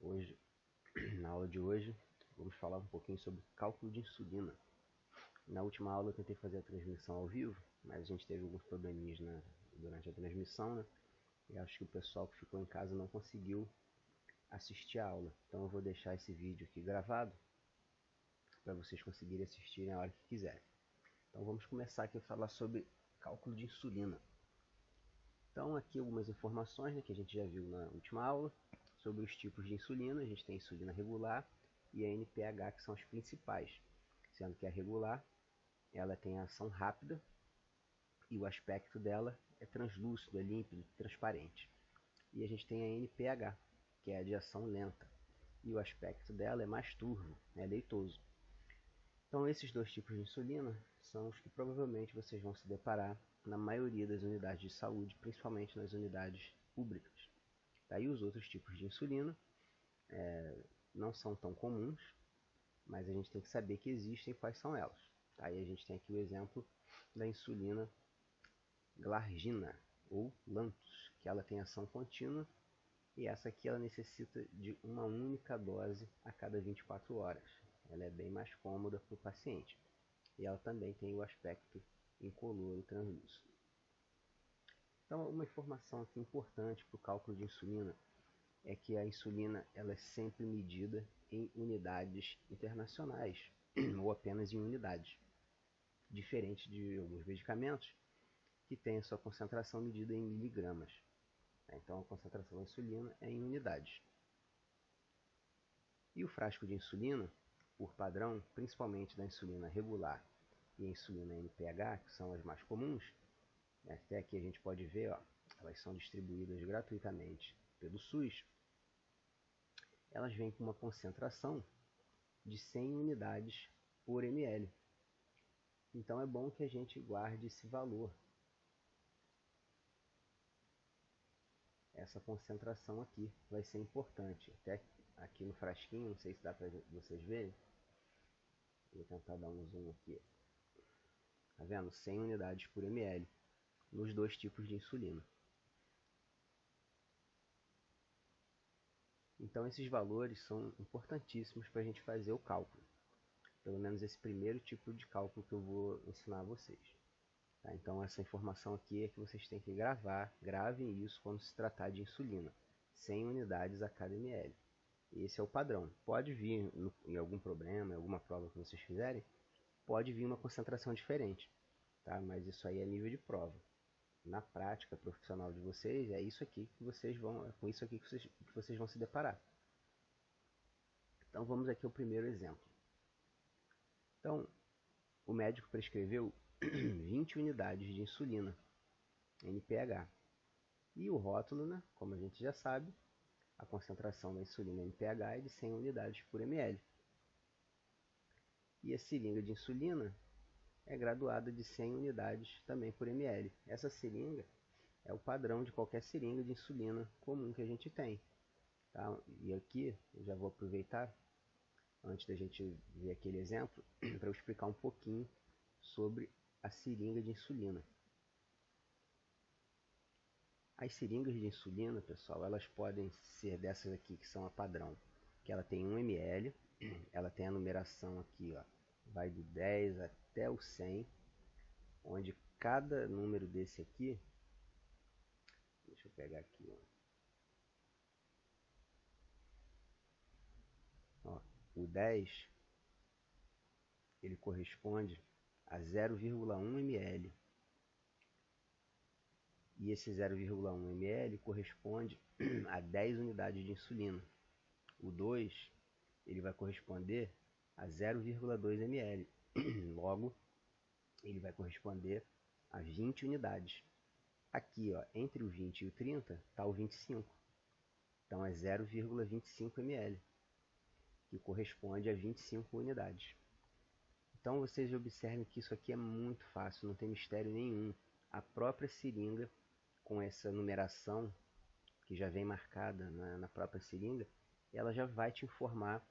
Hoje, na aula de hoje, vamos falar um pouquinho sobre cálculo de insulina. Na última aula eu tentei fazer a transmissão ao vivo, mas a gente teve alguns probleminhas durante a transmissão, né? E acho que o pessoal que ficou em casa não conseguiu assistir a aula. Então eu vou deixar esse vídeo aqui gravado para vocês conseguirem assistir na hora que quiserem. Então vamos começar aqui a falar sobre cálculo de insulina. Então aqui algumas informações, né, que a gente já viu na última aula sobre os tipos de insulina. A gente tem a insulina regular e a NPH, que são as principais, sendo que a regular ela tem a ação rápida e o aspecto dela é translúcido, é límpido, transparente. E a gente tem a NPH, que é a de ação lenta, e o aspecto dela é mais turvo, é leitoso. Então esses dois tipos de insulina são os que provavelmente vocês vão se deparar na maioria das unidades de saúde, principalmente nas unidades públicas. Daí os outros tipos de insulina não são tão comuns, mas a gente tem que saber que existem e quais são elas. Aí a gente tem aqui o exemplo da insulina glargina ou Lantus, que ela tem ação contínua, e essa aqui ela necessita de uma única dose a cada 24 horas. Ela é bem mais cômoda para o paciente. E ela também tem o aspecto incolor e translúcido. Então, uma informação aqui importante para o cálculo de insulina é que a insulina ela é sempre medida em unidades internacionais, ou apenas em unidades, diferente de alguns medicamentos que têm a sua concentração medida em miligramas. Então a concentração da insulina é em unidades. E o frasco de insulina, por padrão, principalmente da insulina regular e a insulina NPH, que são as mais comuns, até aqui a gente pode ver, ó, elas são distribuídas gratuitamente pelo SUS. Elas vêm com uma concentração de 100 unidades por ml. Então é bom que a gente guarde esse valor, essa concentração aqui vai ser importante. Até aqui no frasquinho, não sei se dá para vocês verem, vou tentar dar um zoom aqui. Tá vendo? 100 unidades por ml nos dois tipos de insulina. Então esses valores são importantíssimos para a gente fazer o cálculo. Pelo menos esse primeiro tipo de cálculo que eu vou ensinar a vocês. Tá? Então essa informação aqui é que vocês têm que gravar, gravem isso quando se tratar de insulina. 100 unidades a cada ml. Esse é o padrão. Pode vir em algum problema, em alguma prova que vocês fizerem, pode vir uma concentração diferente, tá? Mas isso aí é nível de prova. Na prática profissional de vocês, é isso aqui que vocês vão, é com isso aqui que vocês vão se deparar. Então vamos aqui ao primeiro exemplo. Então, o médico prescreveu 20 unidades de insulina, NPH. E o rótulo, né, como a gente já sabe, a concentração da insulina NPH é de 100 unidades por ml. E a seringa de insulina é graduada de 100 unidades também por ml. Essa seringa é o padrão de qualquer seringa de insulina comum que a gente tem. Tá? E aqui eu já vou aproveitar, antes da gente ver aquele exemplo, para eu explicar um pouquinho sobre a seringa de insulina. As seringas de insulina, pessoal, elas podem ser dessas aqui que são a padrão, que ela tem 1 ml, ela tem a numeração aqui, ó, vai do 10 até o 100, onde cada número desse aqui, deixa eu pegar aqui, ó, o 10 ele corresponde a 0,1 ml. E esse 0,1 ml corresponde a 10 unidades de insulina. O 2 ele vai corresponder a 0,2 ml. Logo, ele vai corresponder a 20 unidades. Aqui, ó, entre o 20 e o 30 está o 25. Então é 0,25 ml, que corresponde a 25 unidades. Então vocês observem que isso aqui é muito fácil, não tem mistério nenhum. A própria seringa, com essa numeração que já vem marcada na própria seringa, ela já vai te informar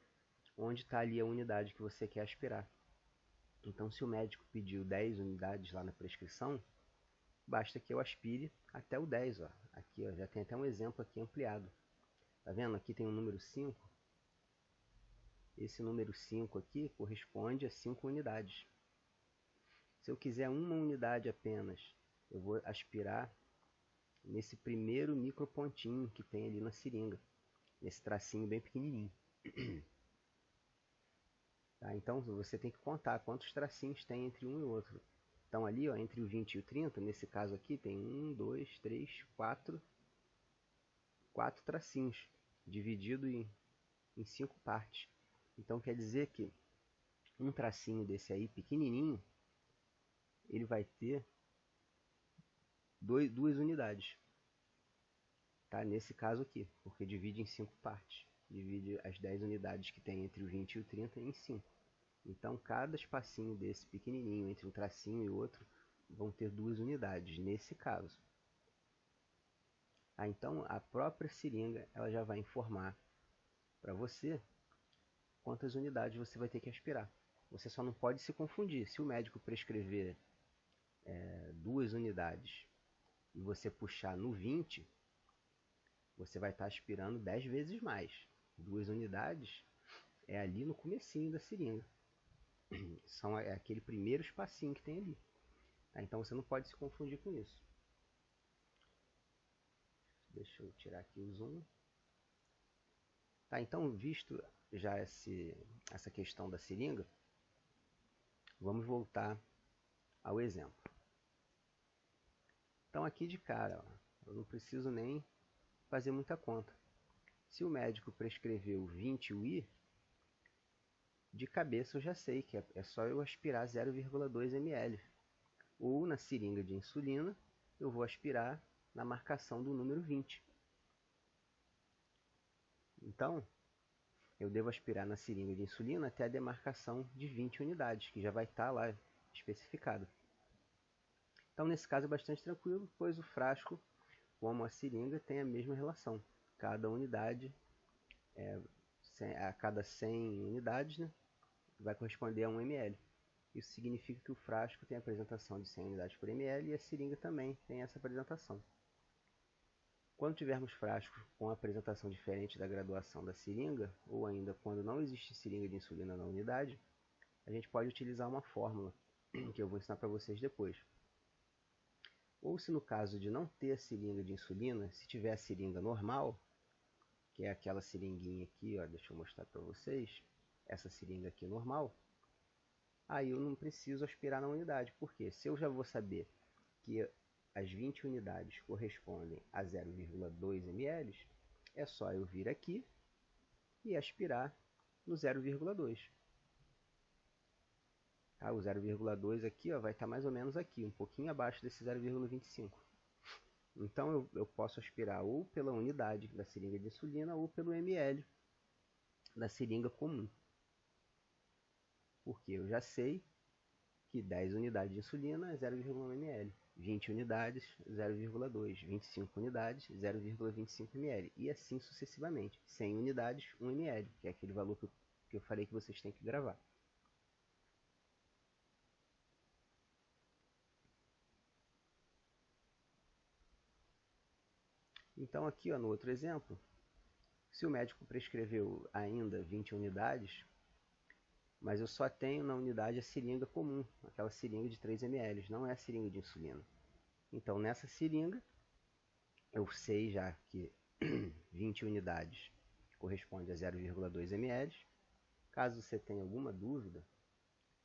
onde está ali a unidade que você quer aspirar. Então se o médico pediu 10 unidades lá na prescrição, basta que eu aspire até o 10. Ó. Aqui ó, já tem até um exemplo aqui ampliado. Tá vendo? Aqui tem o número 5. Esse número 5 aqui corresponde a 5 unidades. Se eu quiser uma unidade apenas, eu vou aspirar nesse primeiro micropontinho que tem ali na seringa, nesse tracinho bem pequenininho. Tá? Então você tem que contar quantos tracinhos tem entre um e outro. Então ali, ó, entre o 20 e o 30, nesse caso aqui, tem 1, 2, 3, 4 tracinhos, dividido em 5 partes. Então quer dizer que um tracinho desse aí, pequenininho, ele vai ter duas unidades. Tá? Nesse caso aqui, porque divide em 5 partes. Divide as 10 unidades que tem entre o 20 e o 30 em 5. Então, cada espacinho desse pequenininho, entre um tracinho e outro, vão ter 2 unidades, nesse caso. Então, a própria seringa ela já vai informar para você quantas unidades você vai ter que aspirar. Você só não pode se confundir. Se o médico prescrever 2 unidades e você puxar no 20, você vai estar aspirando 10 vezes mais. 2 unidades é ali no comecinho da seringa. É aquele primeiro espacinho que tem ali. Tá? Então você não pode se confundir com isso. Deixa eu tirar aqui o zoom. Tá, então, visto já essa questão da seringa, vamos voltar ao exemplo. Então aqui de cara, ó, eu não preciso nem fazer muita conta. Se o médico prescreveu 20 UI, de cabeça eu já sei que é só eu aspirar 0,2 ml. Ou na seringa de insulina, eu vou aspirar na marcação do número 20. Então, eu devo aspirar na seringa de insulina até a demarcação de 20 unidades, que já vai estar lá especificado. Então, nesse caso é bastante tranquilo, pois o frasco, como a seringa, tem a mesma relação. Cada unidade, a cada 100 unidades, né, vai corresponder a 1 ml. Isso significa que o frasco tem a apresentação de 100 unidades por ml e a seringa também tem essa apresentação. Quando tivermos frascos com apresentação diferente da graduação da seringa, ou ainda quando não existe seringa de insulina na unidade, a gente pode utilizar uma fórmula, que eu vou ensinar para vocês depois. Ou se no caso de não ter a seringa de insulina, se tiver a seringa normal, que é aquela seringuinha aqui, ó, deixa eu mostrar para vocês, essa seringa aqui normal, aí eu não preciso aspirar na unidade, porque se eu já vou saber que as 20 unidades correspondem a 0,2 ml, é só eu vir aqui e aspirar no 0,2. Tá? O 0,2 aqui, ó, vai estar mais ou menos aqui, um pouquinho abaixo desse 0,25. Então eu posso aspirar ou pela unidade da seringa de insulina ou pelo ml da seringa comum. Porque eu já sei que 10 unidades de insulina é 0,1 ml, 20 unidades 0,2, 25 unidades 0,25 ml e assim sucessivamente. 100 unidades 1 ml, que é aquele valor que eu falei que vocês têm que gravar. Então aqui, ó, no outro exemplo, se o médico prescreveu ainda 20 unidades, mas eu só tenho na unidade a seringa comum, aquela seringa de 3 ml, não é a seringa de insulina. Então nessa seringa, eu sei já que 20 unidades corresponde a 0,2 ml. Caso você tenha alguma dúvida,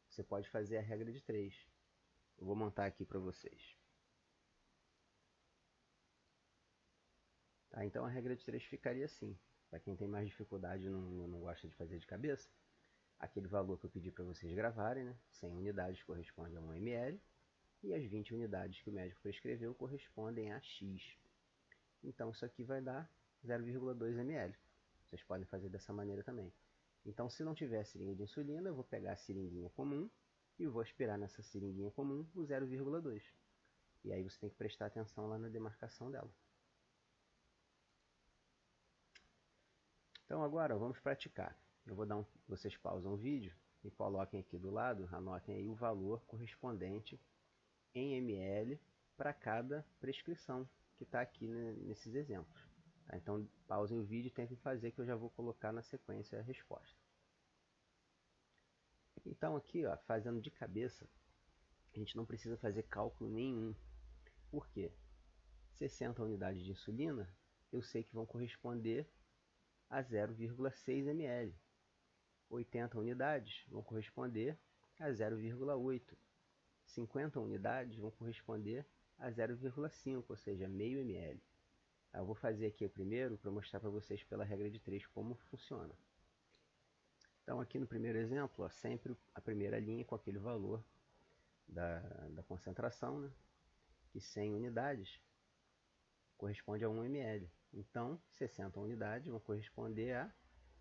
você pode fazer a regra de 3. Eu vou montar aqui para vocês. Tá, então a regra de 3 ficaria assim. Para quem tem mais dificuldade e não gosta de fazer de cabeça, aquele valor que eu pedi para vocês gravarem, né? 100 unidades corresponde a 1 ml e as 20 unidades que o médico prescreveu correspondem a X. Então isso aqui vai dar 0,2 ml. Vocês podem fazer dessa maneira também. Então, se não tiver seringa de insulina, eu vou pegar a seringuinha comum e vou aspirar nessa seringuinha comum o 0,2. E aí você tem que prestar atenção lá na demarcação dela. Então agora vamos praticar. Eu vou dar vocês pausam o vídeo e coloquem aqui do lado, anotem aí o valor correspondente em ml para cada prescrição que está aqui nesses exemplos. Tá? Então pausem o vídeo e tentem fazer, que eu já vou colocar na sequência a resposta. Então aqui, ó, fazendo de cabeça, a gente não precisa fazer cálculo nenhum. Por quê? 60 unidades de insulina, eu sei que vão corresponder a 0,6 ml. 80 unidades vão corresponder a 0,8. 50 unidades vão corresponder a 0,5, ou seja, meio ml. Eu vou fazer aqui o primeiro para mostrar para vocês pela regra de 3 como funciona. Então aqui no primeiro exemplo, ó, sempre a primeira linha com aquele valor da concentração, né? Que 100 unidades corresponde a 1 ml. Então 60 unidades vão corresponder a,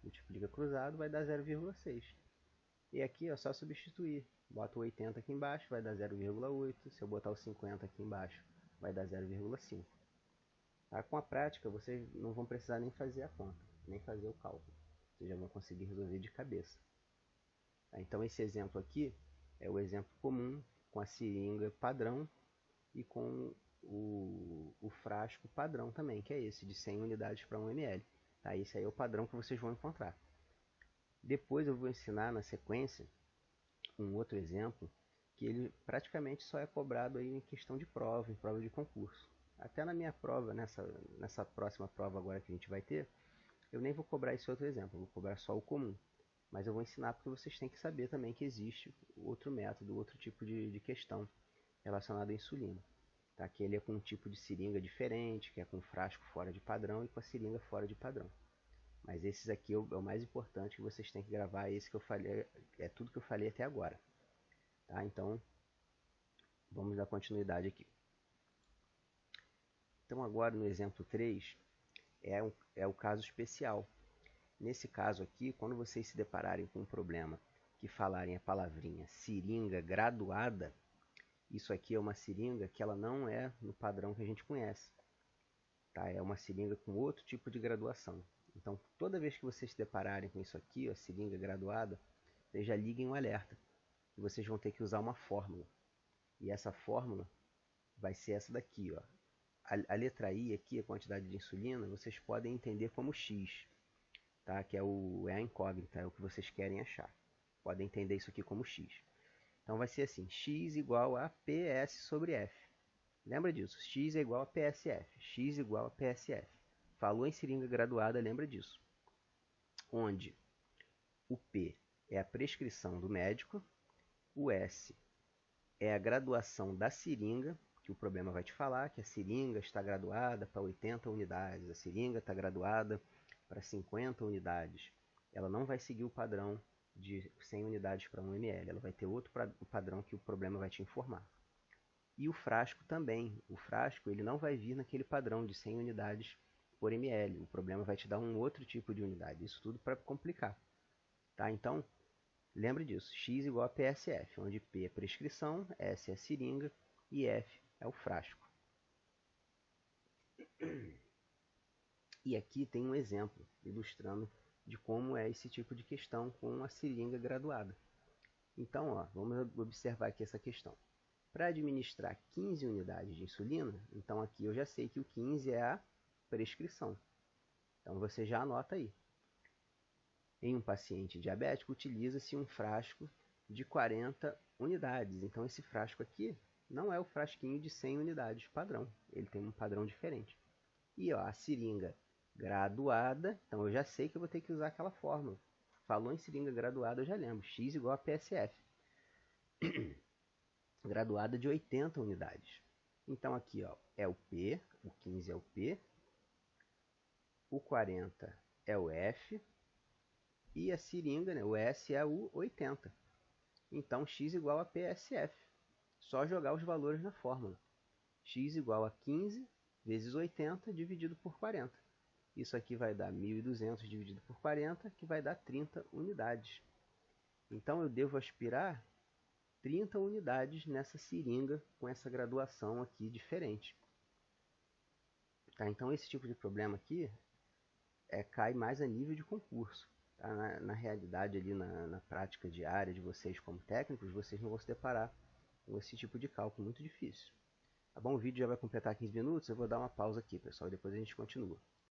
multiplica cruzado, vai dar 0,6. E aqui é só substituir. Bota o 80 aqui embaixo, vai dar 0,8. Se eu botar o 50 aqui embaixo, vai dar 0,5. Tá? Com a prática, vocês não vão precisar nem fazer a conta, nem fazer o cálculo. Vocês já vão conseguir resolver de cabeça. Tá? Então esse exemplo aqui é o exemplo comum com a seringa padrão e com o frasco padrão também, que é esse, de 100 unidades para 1 ml. Tá? Esse aí é o padrão que vocês vão encontrar. Depois eu vou ensinar na sequência um outro exemplo que ele praticamente só é cobrado aí em questão de prova, em prova de concurso. Até na minha prova, nessa próxima prova agora que a gente vai ter, eu nem vou cobrar esse outro exemplo, eu vou cobrar só o comum. Mas eu vou ensinar porque vocês têm que saber também que existe outro método, outro tipo de questão relacionada à insulina. Tá? Que ele é com um tipo de seringa diferente, que é com frasco fora de padrão e com a seringa fora de padrão. Mas esses aqui é o mais importante que vocês têm que gravar, esse que eu falei, é tudo que eu falei até agora. Tá? Então, vamos dar continuidade aqui. Então agora no exemplo 3, é o caso especial. Nesse caso aqui, quando vocês se depararem com um problema que falarem a palavrinha seringa graduada, isso aqui é uma seringa que ela não é no padrão que a gente conhece. Tá? É uma seringa com outro tipo de graduação. Então, toda vez que vocês se depararem com isso aqui, a seringa graduada, vocês já liguem um alerta. E vocês vão ter que usar uma fórmula. E essa fórmula vai ser essa daqui, ó. A letra I aqui, a quantidade de insulina, vocês podem entender como X, tá? Que é a incógnita, é o que vocês querem achar. Podem entender isso aqui como X. Então vai ser assim, X igual a PS sobre F. Lembra disso, X é igual a PSF, X igual a PSF. Falou em seringa graduada, lembra disso. Onde o P é a prescrição do médico, o S é a graduação da seringa, que o problema vai te falar, que a seringa está graduada para 80 unidades, a seringa está graduada para 50 unidades. Ela não vai seguir o padrão de 100 unidades para 1 ml, ela vai ter outro padrão que o problema vai te informar. E o frasco também. O frasco ele não vai vir naquele padrão de 100 unidades por ml. O problema vai te dar um outro tipo de unidade. Isso tudo para complicar. Tá? Então, lembre disso. X igual a PSF, onde P é prescrição, S é a seringa e F é o frasco. E aqui tem um exemplo ilustrando de como é esse tipo de questão com a seringa graduada. Então, ó, vamos observar aqui essa questão. Para administrar 15 unidades de insulina, então aqui eu já sei que o 15 é a prescrição. Então você já anota aí. Em um paciente diabético, utiliza-se um frasco de 40 unidades. Então esse frasco aqui não é o frasquinho de 100 unidades padrão. Ele tem um padrão diferente. E ó, a seringa graduada, então eu já sei que eu vou ter que usar aquela fórmula. Falou em seringa graduada, eu já lembro. X igual a PSF. Graduada de 80 unidades. Então aqui ó, é o P, o 15 é o P, o 40 é o F e a seringa, né, o S é o 80. Então x igual a PSF. Só jogar os valores na fórmula. X igual a 15 vezes 80 dividido por 40. Isso aqui vai dar 1.200 dividido por 40, que vai dar 30 unidades. Então eu devo aspirar 30 unidades nessa seringa com essa graduação aqui diferente. Tá? Então esse tipo de problema aqui cai mais a nível de concurso. Tá? Na realidade, ali na prática diária de vocês como técnicos, vocês não vão se deparar com esse tipo de cálculo muito difícil. Tá bom? O vídeo já vai completar 15 minutos, eu vou dar uma pausa aqui, pessoal, e depois a gente continua.